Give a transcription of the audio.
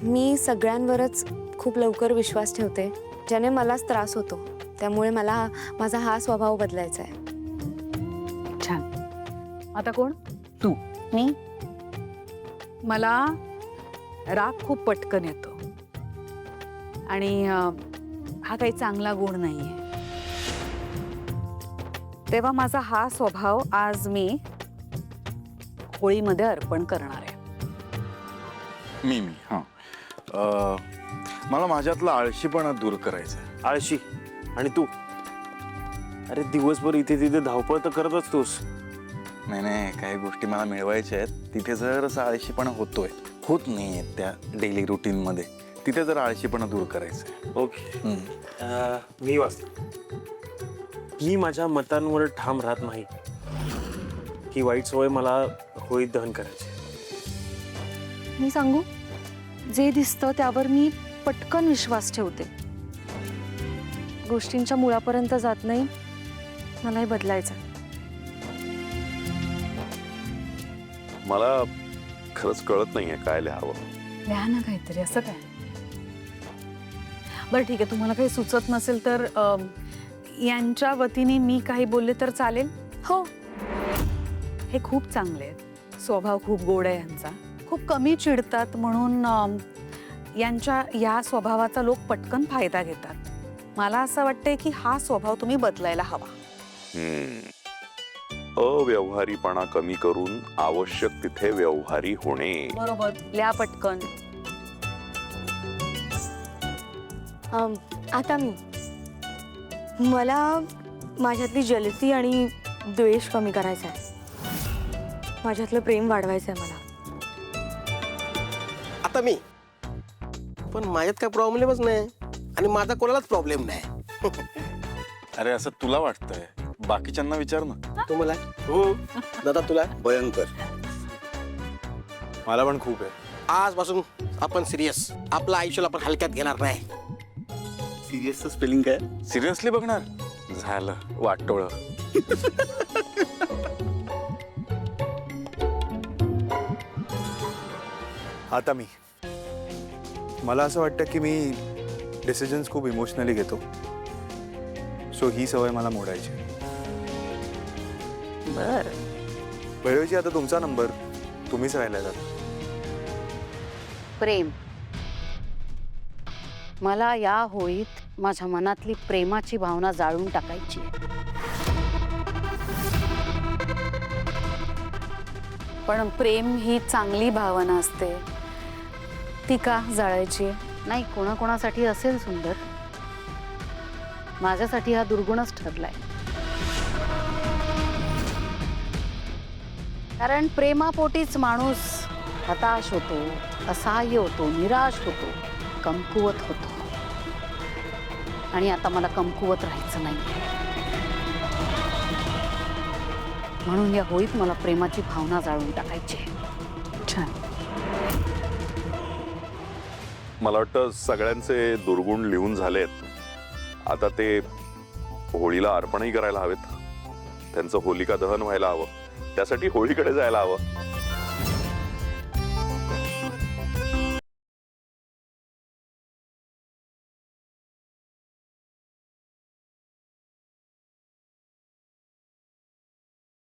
मी सगळ्यांवरच खूप लवकर विश्वास ठेवते, ज्याने मलाच त्रास होतो. त्यामुळे मला माझा हा स्वभाव बदलायचा आहे. छान. आता कोण? तू. मी मला राग खूप पटकन येतो आणि हा काही चांगला गुण नाहीये. तेव्हा माझा हा स्वभाव आज मी होळीमध्ये अर्पण करणार आहे. मी हां मला माझ्यातला आळशीपणा दूर करायचा आहे. आळशी आणि तू? अरे दिवसभर इथे तिथे धावपळ तर करत असतोस. नाही नाही, काही गोष्टी मला मिळवायच्या आहेत. तिथे जर असा आळशीपणा होत नाही त्या डेली रुटीनमध्ये, तिथे जर आळशीपणा दूर करायचा आहे. ओके. मी वाचतो. मी माझ्या मतांवर ठाम राहत नाही. ही वाईट सवय मला होळीत दहन करायची. मी सांगू, जे दिसतं त्यावर मी पटकन विश्वास ठेवते. गोष्टींच्या मुळापर्यंत जात नाही. मला हे बदलायचं. मला खरंच कळत नाहीये काय लिहावं. लिहा ना काहीतरी. असं काय? बरं ठीक आहे, तुम्हाला काही सुचत नसेल तर यांच्या वतीने मी काही बोलले तर चालेल? हो. हे खूप चांगले आहेत. स्वभाव खूप गोड आहे यांचा. खूप कमी चिडतात म्हणून यांच्या या स्वभावाचा लोक पटकन फायदा घेतात. मला असं वाटतंय की हा स्वभाव तुम्ही बदलायला हवा. अव्यवहारीपणा कमी करून आवश्यक तिथे व्यवहारी होणे. बरोबर. लिहा पटकन. आता मला माझ्यातली जलसी आणि द्वेष कमी करायचा आहे. माझ्यातलं प्रेम वाढवायचं आहे मला. आता मी पण माझ्यात काय प्रॉब्लेमच नाही आणि माझा कोणालाच प्रॉब्लेम नाही. अरे असं तुला वाटतंय, बाकीच्यांना विचार ना. तुम्हाला? हो दादा, तुला? भयंकर. मला पण खूप आहे. आजपासून आपण सिरियस. आपलं आयुष्याला आपण हलक्यात घेणार नाही. सिरियसचं स्पेलिंग काय? सिरियसली बघणार. झालं वाटोळं. आता मला असं वाटतं की मी डिसिजन्स खूप इमोशनली घेतो. सो ही सवय मला मोडायची. बर. वेळेची आता तुमचा नंबर. तुम्हीच राहिला. प्रेम. मला या होळीत माझ्या मनातली प्रेमाची भावना जाळून टाकायची. पण प्रेम ही चांगली भावना असते. ती का जाळायची? नाही, कोणाकोणासाठी असेल सुंदर. माझ्यासाठी हा दुर्गुणच ठरलाय. कारण प्रेमापोटीच माणूस हताश होतो, असहाय्य होतो, निराश होतो, कमकुवत होतो. आणि आता मला कमकुवत राहायचं नाही. म्हणून या होळीत मला प्रेमाची भावना जाळून टाकायची. छान. मला वाटतं सगळ्यांचे दुर्गुण लिहून झालेत. आता ते होळीला अर्पणही करायला हवेत. त्यांचं होलिका दहन व्हायला हवं. त्यासाठी होळीकडे जायला हवं.